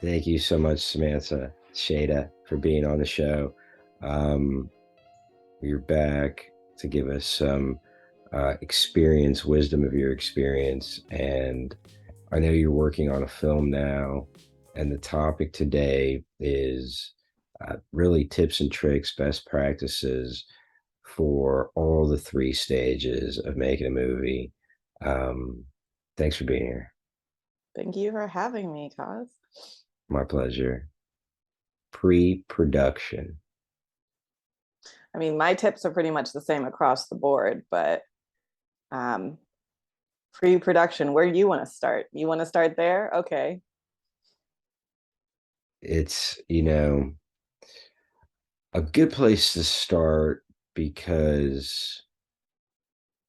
Thank you so much, Samantha Shada, for being on the show. Um, you're back to give us some experience, wisdom of your experience. And I know you're working on a film now. And the topic today is really tips and tricks, best practices for all the three stages of making a movie. Um, Thanks for being here. Thank you for having me, Cause. My pleasure. Pre-production. I mean, my tips are pretty much the same across the board, but um, pre-production, where do you want to start? You want to start there? Okay. It's, a good place to start because,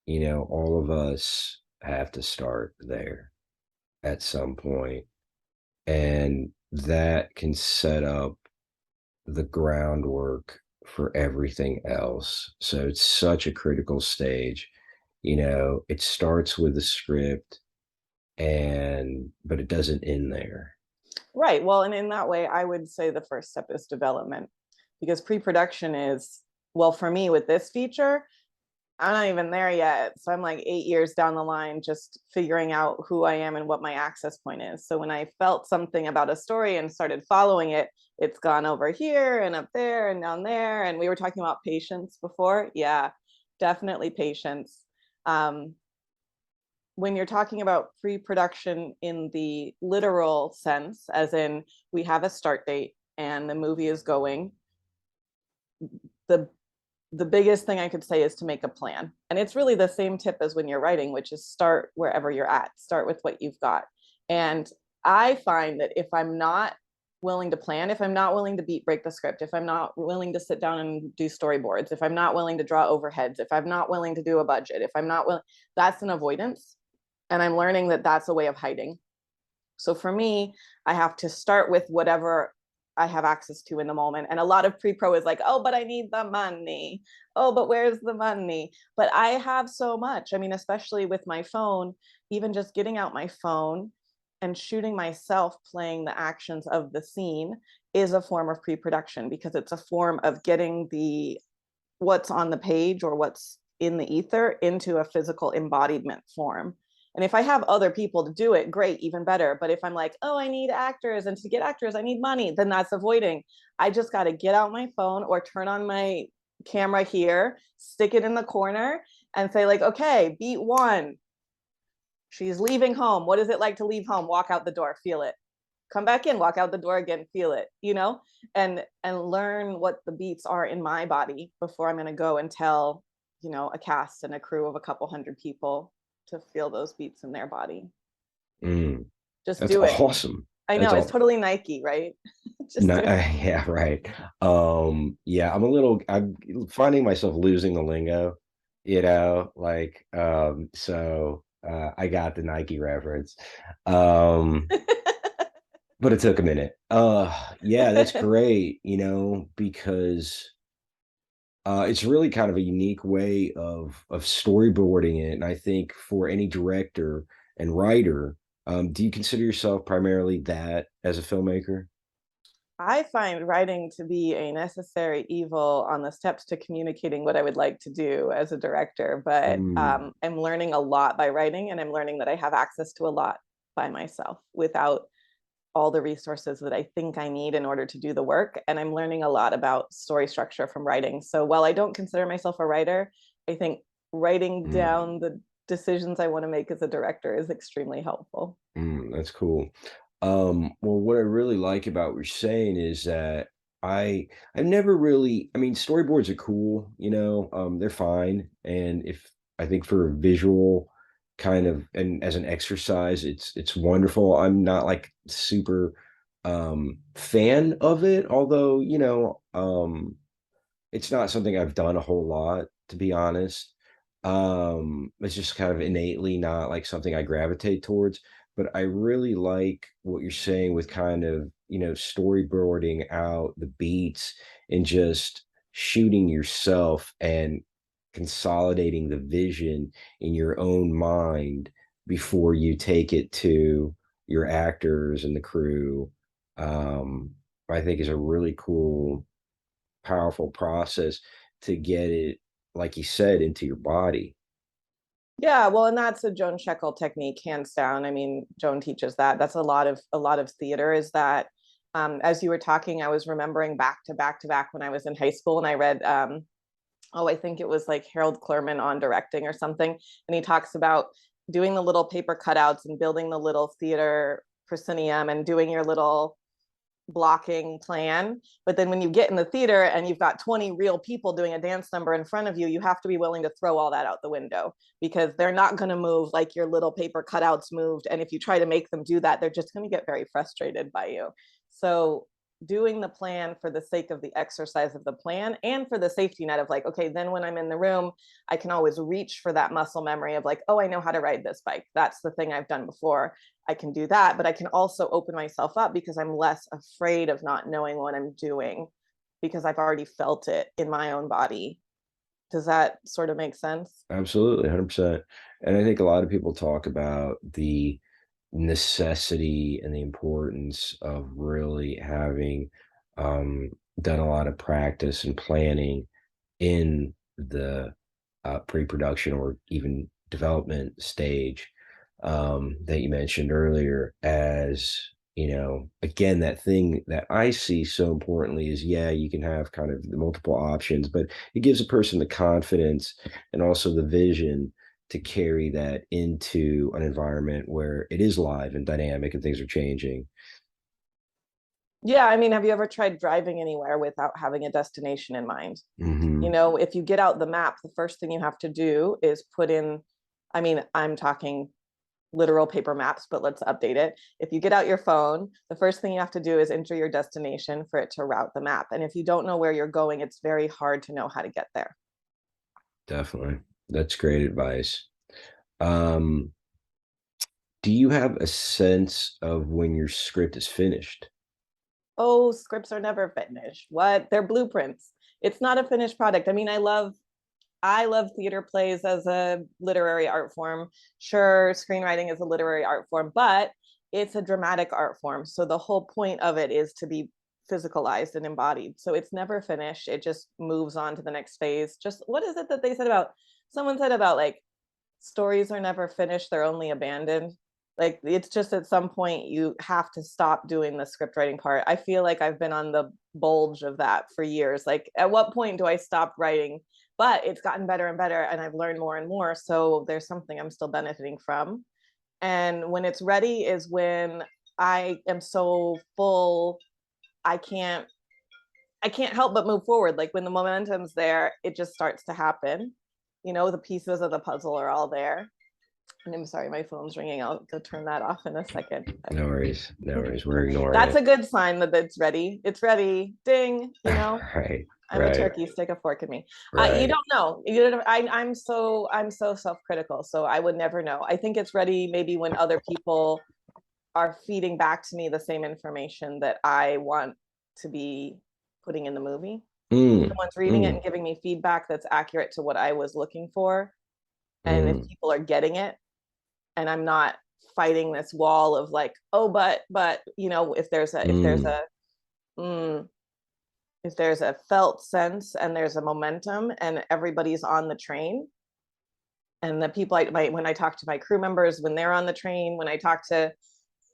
all of us have to start there at some point, and that can set up the groundwork for everything else. So it's such a critical stage. It starts with the script but it doesn't end there. Right. Well, and in that way, I would say the first step is development because pre-production is, well, for me with this feature, I'm not even there yet. So I'm like 8 years down the line, just figuring out who I am and what my access point is. So when I felt something about a story and started following it, it's gone over here and up there and down there. And we were talking about patience before. Yeah, definitely patience. Um, when you're talking about pre-production in the literal sense, as in we have a start date and the movie is going, the the biggest thing I could say is to make a plan. And it's really the same tip as when you're writing, which is start wherever you're at, start with what you've got. And I find that if I'm not willing to plan, if I'm not willing to break the script, if I'm not willing to sit down and do storyboards, if I'm not willing to draw overheads, if I'm not willing to do a budget, if I'm not willing, that's an avoidance. And I'm learning that that's a way of hiding. So for me, I have to start with whatever I have access to in the moment. And a lot of pre-pro is like, oh, but I need the money. Oh, but where's the money? But I have so much. I mean, especially with my phone, even just getting out my phone and shooting myself playing the actions of the scene is a form of pre-production because it's a form of getting the what's on the page or what's in the ether into a physical embodiment form. And if I have other people to do it, great, even better. But if I'm like, oh, I need actors, and to get actors, I need money, then that's avoiding. I just got to get out my phone or turn on my camera here, stick it in the corner, and say, like, okay, beat one. She's leaving home. What is it like to leave home? Walk out the door, feel it. Come back in, walk out the door again, feel it, and learn what the beats are in my body before I'm going to go and tell, a cast and a crew of a couple hundred people to feel those beats in their body. Mm, Just that's do it. awesome. I That's know it's all. totally Nike, right? Just No, do it. yeah, right. Yeah, I'm finding myself losing the lingo, I got the Nike reference. Um, but it took a minute. Yeah, that's great, because it's really kind of a unique way of storyboarding it. And I think for any director and writer, do you consider yourself primarily that as a filmmaker? I find writing to be a necessary evil on the steps to communicating what I would like to do as a director. But Mm, I'm learning a lot by writing, and I'm learning that I have access to a lot by myself without all the resources that I think I need in order to do the work. And I'm learning a lot about story structure from writing. So while I don't consider myself a writer, I think writing mm, down the decisions I want to make as a director is extremely helpful. that's cool. Well, what I really like about what you're saying is that I've never really, I mean, storyboards are cool, they're fine. And if I think for a visual kind of and as an exercise, it's wonderful. I'm not like super fan of it, although, it's not something I've done a whole lot, to be honest. It's just kind of innately not like something I gravitate towards. But I really like what you're saying with kind of, storyboarding out the beats and just shooting yourself and consolidating the vision in your own mind before you take it to your actors and the crew. um, I think is a really cool, powerful process to get it, like you said, into your body. Yeah, well, and that's a Joan Shekel technique, hands down. I mean, Joan teaches that. That's a lot of theater is that. As you were talking, I was remembering back to back to back when I was in high school, and I read oh, I think it was like Harold Clurman on directing or something. And he talks about doing the little paper cutouts and building the little theater proscenium and doing your little blocking plan. But then when you get in the theater and you've got 20 real people doing a dance number in front of you, you have to be willing to throw all that out the window because they're not going to move like your little paper cutouts moved. And if you try to make them do that, they're just going to get very frustrated by you. So doing the plan for the sake of the exercise of the plan and for the safety net of like, okay, then when I'm in the room, I can always reach for that muscle memory of like, oh, I know how to ride this bike. That's the thing I've done before. I can do that, but I can also open myself up because I'm less afraid of not knowing what I'm doing because I've already felt it in my own body. Does that sort of make sense? Absolutely, 100%. And I think a lot of people talk about the necessity and the importance of really having um, done a lot of practice and planning in the pre-production or even development stage that you mentioned earlier. As you know, again, that thing that I see so importantly is, yeah, you can have kind of the multiple options, but it gives a person the confidence and also the vision to carry that into an environment where it is live and dynamic and things are changing. Yeah, I mean, have you ever tried driving anywhere without having a destination in mind? You Hmm. know, if you get out the map, the first thing you have to do is put in, I mean, I'm talking literal paper maps, but let's update it. If you get out your phone, the first thing you have to do is enter your destination for it to route the map. And if you don't know where you're going, it's very hard to know how to get there. Definitely. That's great advice. Um, do you have a sense of when your script is finished? Oh, scripts are never finished. What? They're blueprints. It's not a finished product. I mean, I love theater plays as a literary art form. Sure, screenwriting is a literary art form, but it's a dramatic art form. So the whole point of it is to be physicalized and embodied. So it's never finished. It just moves on to the next phase. Just what is it that they said about someone said about like stories are never finished, they're only abandoned. Like it's just at some point you have to stop doing the script writing part. I feel like I've been on the bulge of that for years. Like at what point do I stop writing? But it's gotten better and better and I've learned more and more. So there's something I'm still benefiting from. And when it's ready is when I am so full, I can't I can't help but move forward. Like when the momentum's there, it just starts to happen. You know, the pieces of the puzzle are all there. And I'm sorry, my phone's ringing. I'll go turn that off in a second. No worries. No worries. We're ignoring That's it. a good sign that it's ready. It's ready. Ding. You know, Right. I'm a Right. turkey. Stick a fork in me. You Right. don't know. You don't, I'm so self-critical. So I would never know. I think it's ready maybe when other people are feeding back to me the same information that I want to be putting in the movie. Mm, Someone's reading it and mm, giving me feedback that's accurate to what I was looking for. And if mm, people are getting it, and I'm not fighting this wall of like, oh, but you know, if there's a if there's mm, a mm, if there's a felt sense and there's a momentum and everybody's on the train, and the people when I talk to my crew members when they're on the train, when I talk to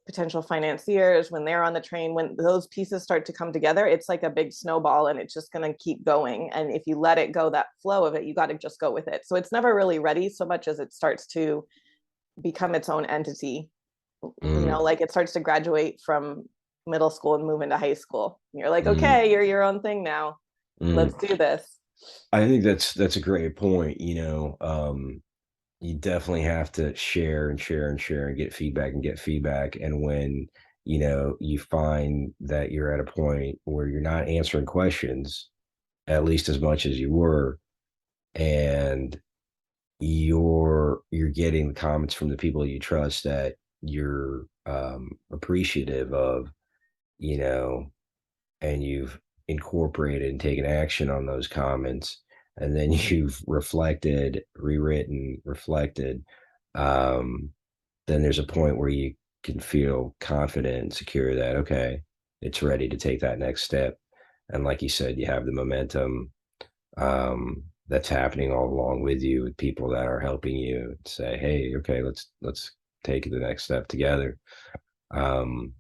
potential financiers when they're on the train, when those pieces start to come together, it's like a big snowball and it's just going to keep going. And if you let it go, that flow of it, you got to just go with it. So it's never really ready so much as it starts to become its own entity. You know, mm, like it starts to graduate from middle school and move into high school. And you're like, mm, okay, you're your own thing now. Let's mm. do this. I think that's a great point. You definitely have to share and share and share and get feedback and get feedback. And when, you find that you're at a point where you're not answering questions, at least as much as you were, and you're getting the comments from the people you trust that you're appreciative of, you know, and you've incorporated and taken action on those comments, and then you've reflected, rewritten, reflected, um, then there's a point where you can feel confident and secure that, okay, it's ready to take that next step. And like you said, you have the momentum that's happening all along with you, with people that are helping you say, hey, okay, let's take the next step together. um,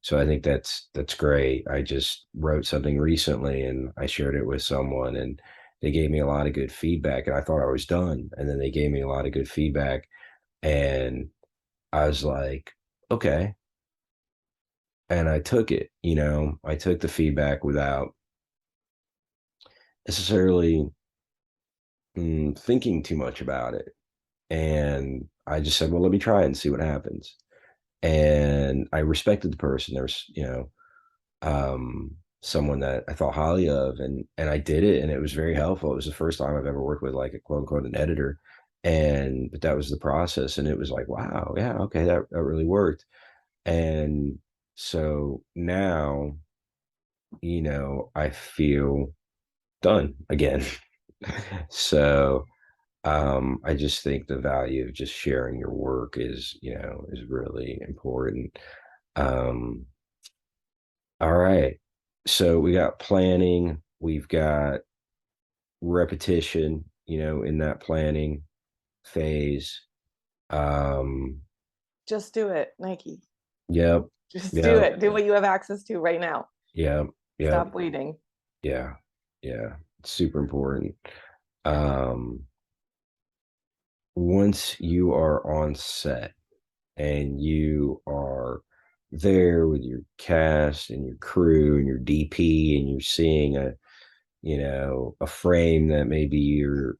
so I think that's great. I just wrote something recently and I shared it with someone, and they gave me a lot of good feedback, and I thought I was done, and then they gave me a lot of good feedback, and I was like, okay. And I took it, I took the feedback without necessarily thinking too much about it. And I just said, well, let me try it and see what happens. And I respected the person. There's, someone that I thought highly of, and I did it, and it was very helpful. It was the first time I've ever worked with like a quote unquote an editor. And but that was the process. And it was like, wow, yeah, okay, that really worked. And so now, I feel done again. So I just think the value of just sharing your work is really important. Um, all right. So we got planning, we've got repetition, in that planning phase. Um, Just do it, Nike. yep, Just do yep, it. Do what you have access to right now. yep, yep, Stop waiting. yeah, yeah. It's super important. Um, Once you are on set and you are there with your cast and your crew and your DP, and you're seeing a frame that maybe you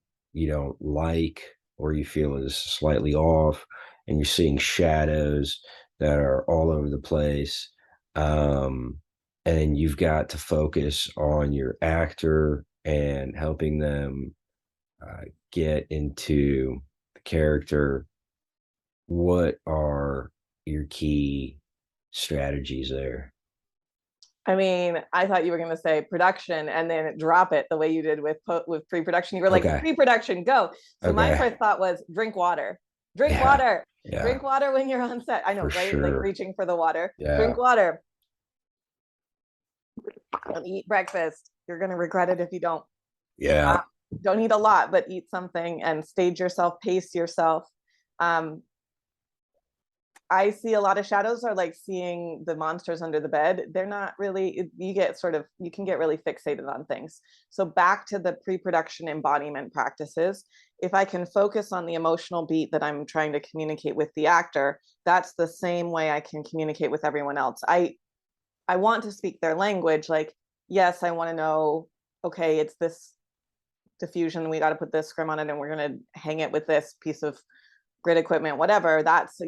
don't like, or you feel is slightly off, and you're seeing shadows that are all over the place. um and you've got to focus on your actor and helping them get into the character. What are your key strategies there? I mean, I thought you were going to say production and then drop it the way you did with pre-production. You were like Okay. pre-production, go. So my Okay. first thought was drink water. Drink Yeah. water. Yeah. Drink water when you're on set. I know, For right? Like sure. reaching for the water. Yeah. Drink water. Don't eat breakfast. You're going to regret it if you don't. Uh, Yeah. don't eat a lot, but eat something and stage yourself, pace yourself. Um, I see a lot of shadows are like seeing the monsters under the bed. They're not really, you can get really fixated on things. So, back to the pre production embodiment practices, if I can focus on the emotional beat that I'm trying to communicate with the actor, that's the same way I can communicate with everyone else. I want to speak their language. Like, yes, I want to know, okay, it's this diffusion. We got to put this scrim on it and we're going to hang it with this piece of grid equipment, whatever. That's,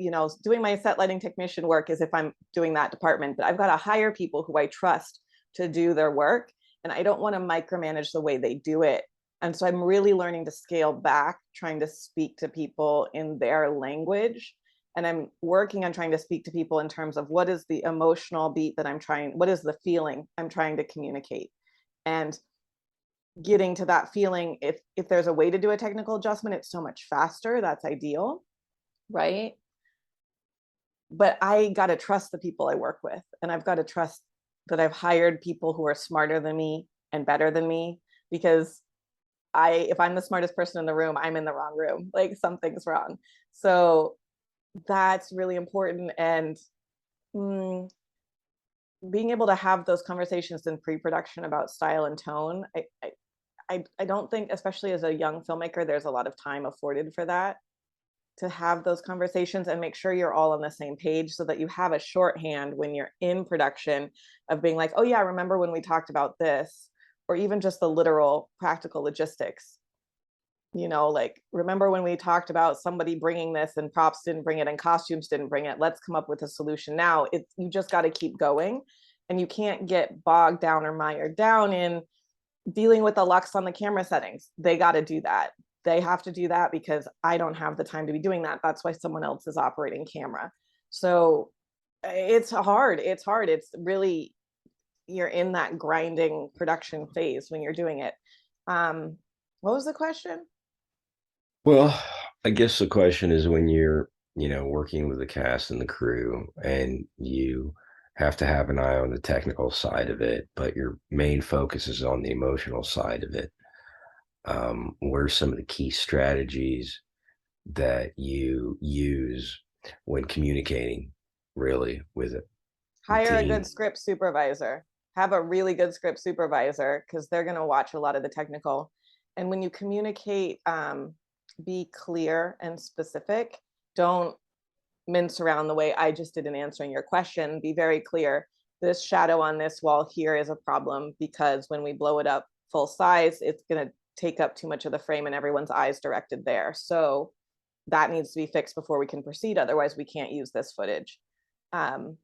doing my set lighting technician work as if I'm doing that department, but I've got to hire people who I trust to do their work. And I don't want to micromanage the way they do it. And so I'm really learning to scale back, trying to speak to people in their language. And I'm working on trying to speak to people in terms of what is the emotional beat that what is the feeling I'm trying to communicate. And getting to that feeling, if there's a way to do a technical adjustment, it's so much faster. That's ideal, right? But I got to trust the people I work with, and I've got to trust that I've hired people who are smarter than me and better than me, because if I'm the smartest person in the room, I'm in the wrong room. Like something's wrong. So that's really important. And mm, being able to have those conversations in pre-production about style and tone, I don't think, especially as a young filmmaker, there's a lot of time afforded for that, to have those conversations and make sure you're all on the same page so that you have a shorthand when you're in production of being like, oh yeah, remember when we talked about this, or even just the literal practical logistics. Like, remember when we talked about somebody bringing this and props didn't bring it and costumes didn't bring it? Let's come up with a solution now. You just got to keep going, and you can't get bogged down or mired down in dealing with the lux on the camera settings. They got to do that. They have to do that because I don't have the time to be doing that. That's why someone else is operating camera. So it's hard. It's hard. It's really, you're in that grinding production phase when you're doing it. What was the question? Well, I guess the question is when you're, working with the cast and the crew, and you have to have an eye on the technical side of it, but your main focus is on the emotional side of it. What are some of the key strategies that you use when communicating really with the Hire a good team? script supervisor. Have a really good script supervisor because they're going to watch a lot of the technical. And when you communicate, be clear and specific. Don't mince around the way I just did in answering your question. Be very clear. This shadow on this wall here is a problem because when we blow it up full size, it's going to take up too much of the frame and everyone's eyes directed there. So that needs to be fixed before we can proceed. Otherwise, we can't use this footage. Um,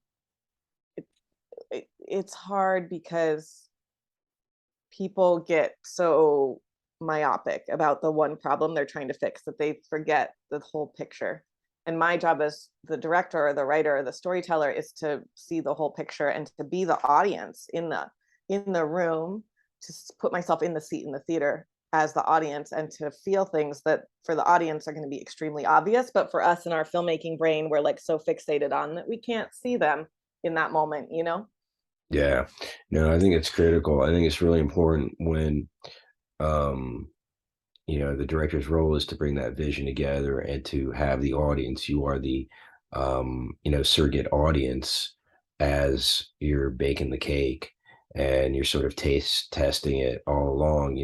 it's hard because people get so myopic about the one problem they're trying to fix that they forget the whole picture. And my job as the director or the writer or the storyteller is to see the whole picture and to be the audience in the room, to put myself in the seat in the theater as the audience and to feel things that for the audience are going to be extremely obvious, but for us in our filmmaking brain we're like so fixated on that we can't see them in that moment, you know. Yeah, no, I think it's critical. I think it's really important when, um, the director's role is to bring that vision together and to have the audience. You are the, surrogate audience as you're baking the cake, and you're sort of taste testing it all along,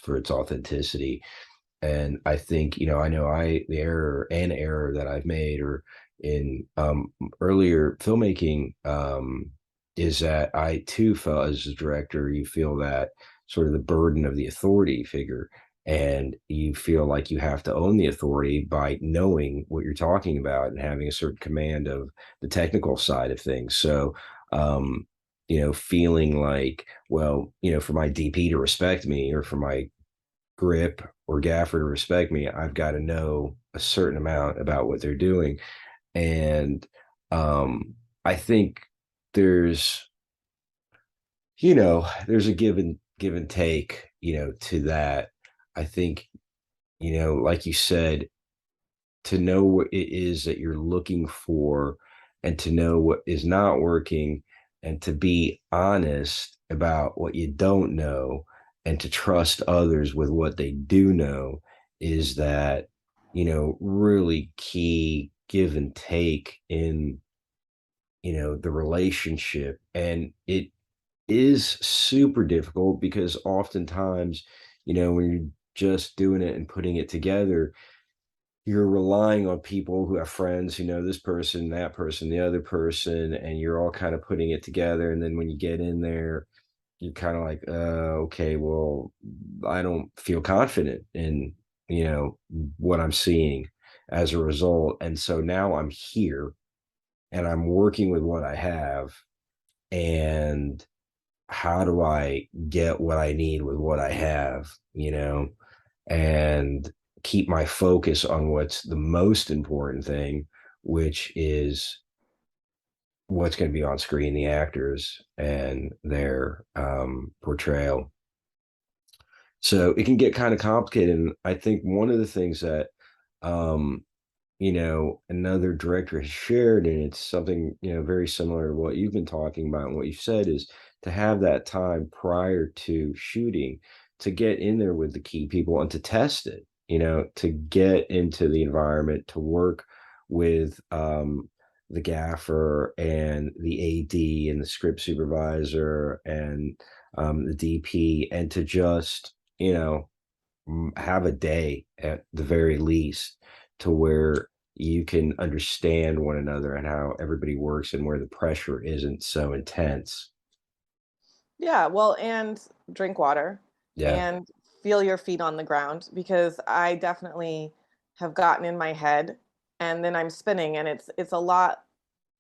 for its authenticity. And I think, I know the error that I've made or in earlier filmmaking, is that I too felt as a director, you feel that sort of the burden of the authority figure. And you feel like you have to own the authority by knowing what you're talking about and having a certain command of the technical side of things. So, feeling like, well, for my DP to respect me or for my grip or gaffer to respect me, I've got to know a certain amount about what they're doing. And I think there's, there's a give and take, to that. I think, like you said, to know what it is that you're looking for and to know what is not working and to be honest about what you don't know and to trust others with what they do know is that, really key give and take in, the relationship. And it is super difficult because oftentimes, when you're just doing it and putting it together, you're relying on people who have friends who know this person, that person, the other person, and you're all kind of putting it together. And then when you get in there, you're kind of like, okay, well, I don't feel confident in, what I'm seeing as a result. And so now I'm here and I'm working with what I have. And how do I get what I need with what I have, and keep my focus on what's the most important thing, which is what's going to be on screen, the actors and their portrayal. So it can get kind of complicated. And I think one of the things that, um, another director has shared, and it's something, very similar to what you've been talking about and what you've said, is to have that time prior to shooting to get in there with the key people and to test it, to get into the environment, to work with the gaffer and the AD and the script supervisor and the DP, and to just, have a day at the very least to where you can understand one another and how everybody works and where the pressure isn't so intense. Yeah, well, and drink water Yeah. and feel your feet on the ground because I definitely have gotten in my head and then I'm spinning and it's a lot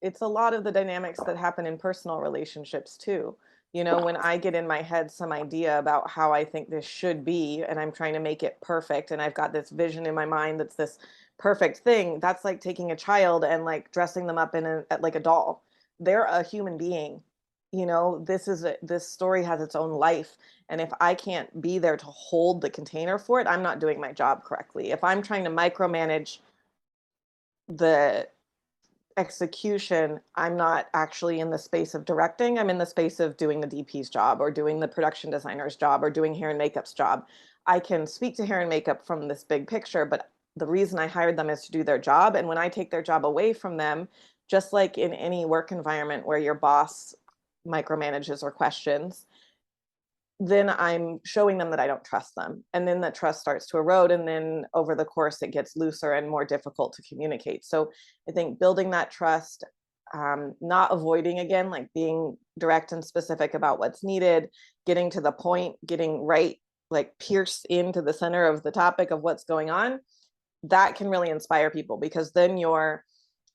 of the dynamics that happen in personal relationships too. You know, when I get in my head some idea about how I think this should be and I'm trying to make it perfect and I've got this vision in my mind that's this perfect thing, that's like taking a child and like dressing them up in like a doll. They're a human being. You know, this story has its own life and if I can't be there to hold the container for it, I'm not doing my job correctly. If I'm trying to micromanage the execution, I'm not actually in the space of directing. I'm in the space of doing the DP's job or doing the production designer's job or doing hair and makeup's job. I can speak to hair and makeup from this big picture, but the reason I hired them is to do their job. And when I take their job away from them, just like in any work environment where your boss micromanages or questions, then I'm showing them that I don't trust them. And then the trust starts to erode. And then over the course, it gets looser and more difficult to communicate. So I think building that trust, not avoiding, again, like being direct and specific about what's needed, getting to the point, getting right, like pierce into the center of the topic of what's going on, that can really inspire people, because then you're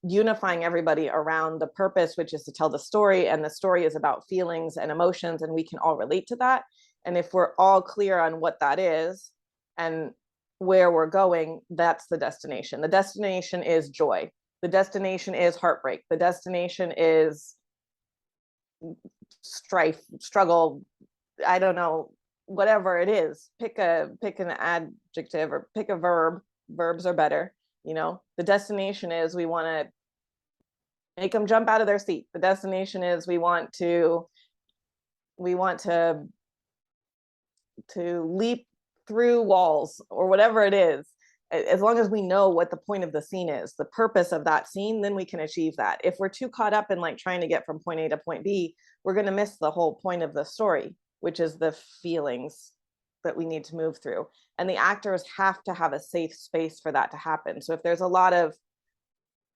unifying everybody around the purpose, which is to tell the story. And the story is about feelings and emotions, and we can all relate to that. And if we're all clear on what that is and where we're going, that's the destination. The destination is joy. The destination is heartbreak. The destination is strife, struggle. I don't know, whatever it is. Pick an adjective or pick a verb. Verbs are better. The destination is we want to make them jump out of their seat. The destination is we want to leap through walls, or whatever it is. As long as we know what the point of the scene is, the purpose of that scene, then we can achieve that. If we're too caught up in like trying to get from point A to point B, we're going to miss the whole point of the story, which is the feelings that we need to move through. And the actors have to have a safe space for that to happen. So if there's a lot of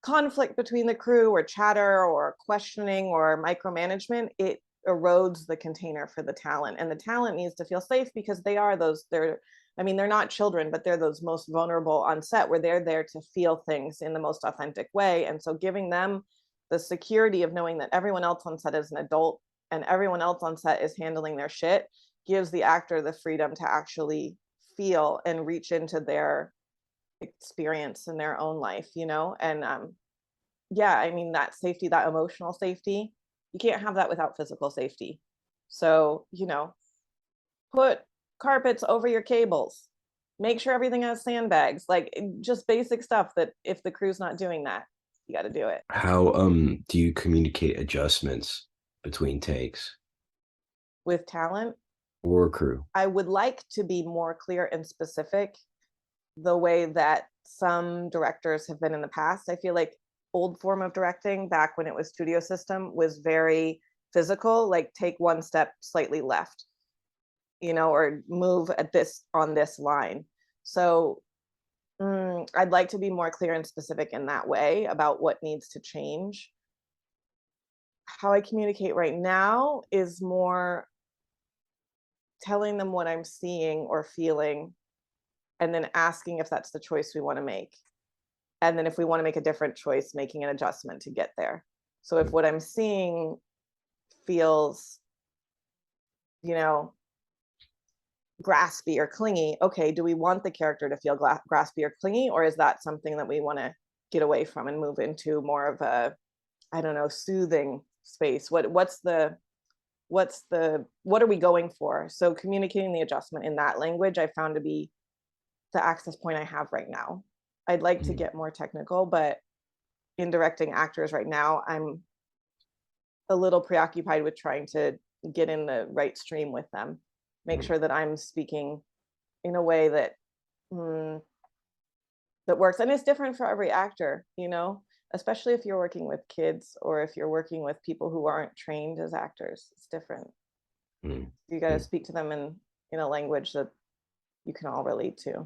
conflict between the crew, or chatter, or questioning, or micromanagement, it erodes the container for the talent. And the talent needs to feel safe, because they're not children, but they're those most vulnerable on set, where they're there to feel things in the most authentic way. And so giving them the security of knowing that everyone else on set is an adult and everyone else on set is handling their shit gives the actor the freedom to actually feel and reach into their experience in their own life, and that safety, that emotional safety, you can't have that without physical safety. So put carpets over your cables, make sure everything has sandbags, like just basic stuff that if the crew's not doing that, you got to do it. How do you communicate adjustments between takes With talent or crew? I would like to be more clear and specific, the way that some directors have been in the past. I feel like old form of directing, back when it was studio system, was very physical, like take one step slightly left, or move on this line. So I'd like to be more clear and specific in that way about what needs to change. How I communicate right now is more telling them what I'm seeing or feeling, and then asking if that's the choice we want to make. And then if we want to make a different choice, making an adjustment to get there. So if what I'm seeing feels, graspy or clingy, okay, do we want the character to feel graspy or clingy, or is that something that we want to get away from and move into more of a, I don't know, soothing space? What are we going for? So communicating the adjustment in that language, I found to be the access point I have right now. I'd like to get more technical, but in directing actors right now, I'm a little preoccupied with trying to get in the right stream with them, make sure that I'm speaking in a way that that works. And it's different for every actor, especially if you're working with kids, or if you're working with people who aren't trained as actors. It's different. You got to speak to them in a language that you can all relate to.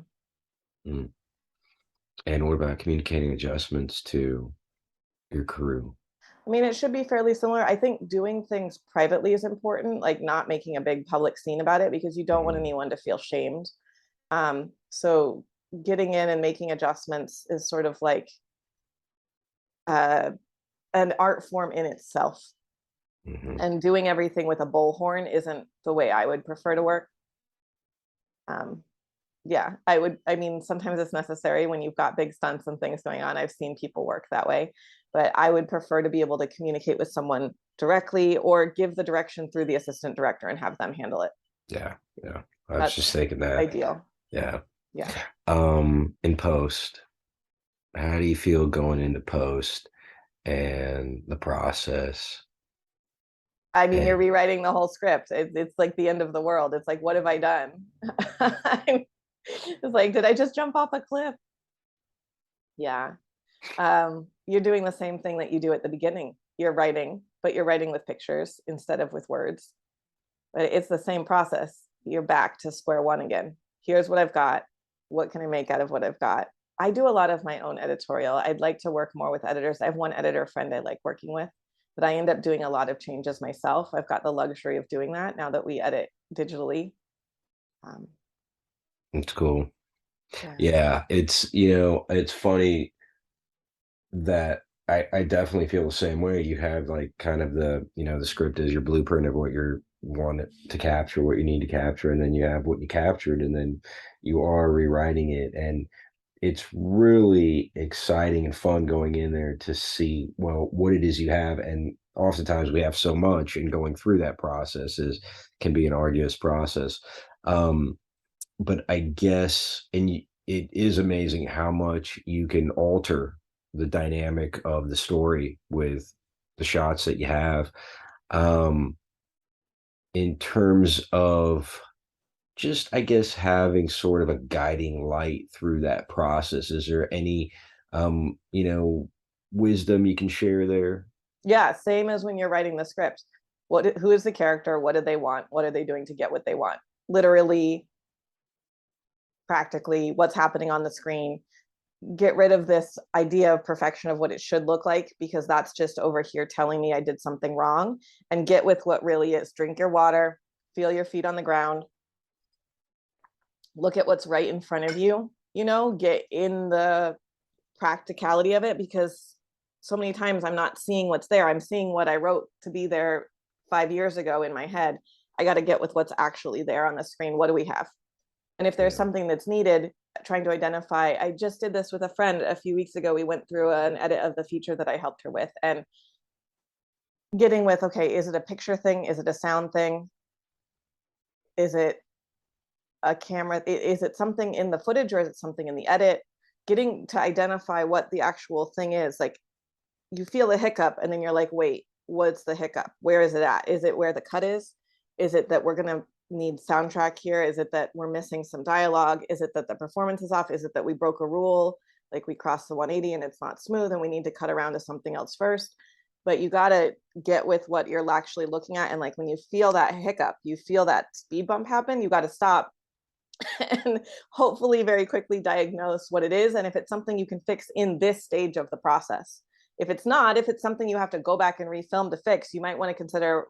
And what about communicating adjustments to your crew? It should be fairly similar. I think doing things privately is important, like not making a big public scene about it, because you don't want anyone to feel shamed. So getting in and making adjustments is sort of like an art form in itself. And doing everything with a bullhorn isn't the way I would prefer to work. Sometimes it's necessary when you've got big stunts and things going on. I've seen people work that way, but I would prefer to be able to communicate with someone directly, or give the direction through the assistant director and have them handle it. Yeah. I was just thinking that. Ideal. Yeah. Yeah. In post, how do you feel going into post? and the process. I mean, you're And rewriting the whole script. It's like the end of the world. It's like, what have I done? It's like, did I just jump off a cliff? Yeah. You're doing the same thing that you do at the beginning. You're writing, but you're writing with pictures instead of with words. But it's the same process. You're back to square one again. Here's what I've got. What can I make out of what I've got? I do a lot of my own editorial. I'd like to work more with editors. I have one editor friend I like working with, but I end up doing a lot of changes myself. I've got the luxury of doing that now that we edit digitally. Um, it's cool. yeah. Yeah, it's funny that I definitely feel the same way. You have like kind of the script is your blueprint of what you're want it to capture, what you need to capture, and then you have what you captured, and then you are rewriting it. And it's really exciting and fun going in there to see, well, what it is you have. And oftentimes we have so much, and going through that process is can be an arduous process. Um, but I guess, it is amazing how much you can alter the dynamic of the story with the shots that you have. Um, in terms of just, I guess, having sort of a guiding light through that process, is there any, wisdom you can share there? Yeah, same as when you're writing the script. Who is the character? What do they want? What are they doing to get what they want? Literally, practically, what's happening on the screen. Get rid of this idea of perfection of what it should look like, because that's just over here telling me I did something wrong, and get with what really is. Drink your water, feel your feet on the ground, look at what's right in front of you, get in the practicality of it, because so many times I'm not seeing what's there. I'm seeing what I wrote to be there 5 years ago in my head. I got to get with what's actually there on the screen. What do we have? And if there's Yeah. something that's needed, trying to identify. I just did this with a friend a few weeks ago. We went through an edit of the feature that I helped her with, and getting with, okay, is it a picture thing? Is it a sound thing? Is it a camera? Is it something in the footage, or is it something in the edit? Getting to identify what the actual thing is. Like, you feel a hiccup and then you're like, wait, what's the hiccup? Where is it at? Is it where the cut is? Is it that we're going to need soundtrack here? Is it that we're missing some dialogue? Is it that the performance is off? Is it that we broke a rule? Like, we crossed the 180 and it's not smooth and we need to cut around to something else first. But you got to get with what you're actually looking at. And like, when you feel that hiccup, you feel that speed bump happen, you got to stop and hopefully very quickly diagnose what it is, and if it's something you can fix in this stage of the process. If it's not, if it's something you have to go back and refilm to fix, you might want to consider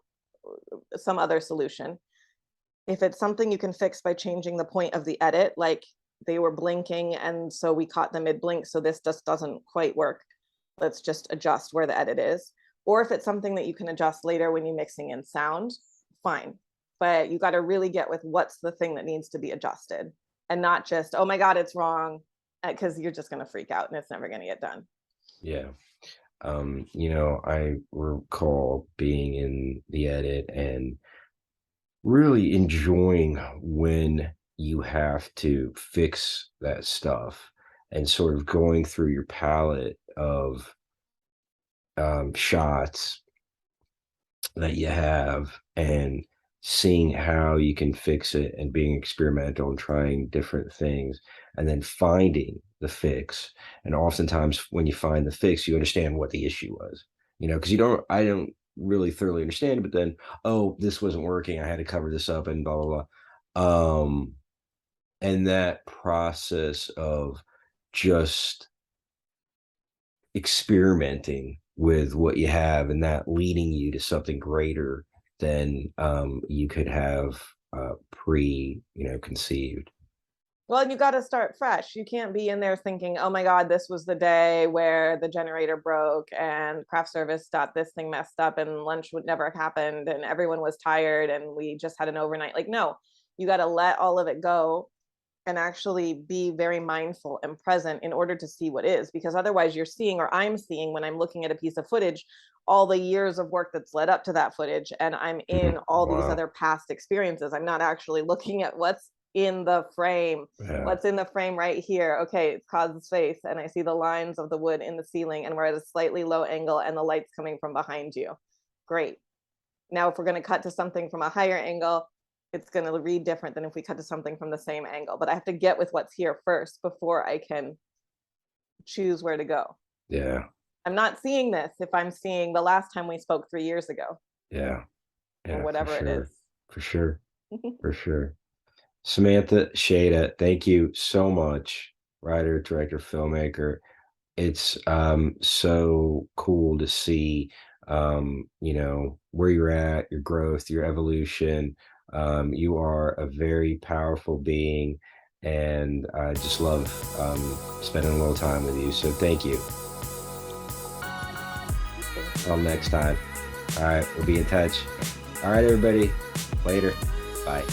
some other solution. If it's something you can fix by changing the point of the edit, like they were blinking and so we caught the mid blink, so this just doesn't quite work, let's just adjust where the edit is. Or if it's something that you can adjust later when you're mixing in sound, fine. But you got to really get with what's the thing that needs to be adjusted, and not just, oh my God, it's wrong, because you're just going to freak out and it's never going to get done. Yeah. I recall being in the edit and really enjoying when you have to fix that stuff, and sort of going through your palette of shots that you have, and seeing how you can fix it, and being experimental and trying different things, and then finding the fix. And oftentimes when you find the fix, you understand what the issue was, because I don't really thoroughly understand it, but then, oh, this wasn't working. I had to cover this up and blah, blah, blah. And that process of just experimenting with what you have, and that leading you to something greater than you could have conceived. Well, you got to start fresh. You can't be in there thinking, oh my God, this was the day where the generator broke and craft service stopped, this thing messed up and lunch would never happened and everyone was tired and we just had an overnight. Like, no, you got to let all of it go and actually be very mindful and present in order to see what is. Because otherwise you're seeing, or I'm seeing when I'm looking at a piece of footage, all the years of work that's led up to that footage, and I'm in Mhm. all these Wow. other past experiences. I'm not actually looking at what's in the frame. Yeah. What's in the frame right here? Okay, it's Cos's face, and I see the lines of the wood in the ceiling, and we're at a slightly low angle, and the light's coming from behind you. Great. Now, if we're going to cut to something from a higher angle, it's going to read different than if we cut to something from the same angle. But I have to get with what's here first before I can choose where to go. Yeah. I'm not seeing this if I'm seeing the last time we spoke 3 years ago. Yeah. Yeah. Or whatever for it sure. is. For sure. For sure. Samantha Shada, thank you so much. Writer, director, filmmaker. It's so cool to see where you're at, your growth, your evolution. You are a very powerful being, and I just love spending a little time with you. So thank you. Until next time. All right, we'll be in touch. All right, everybody. Later. Bye.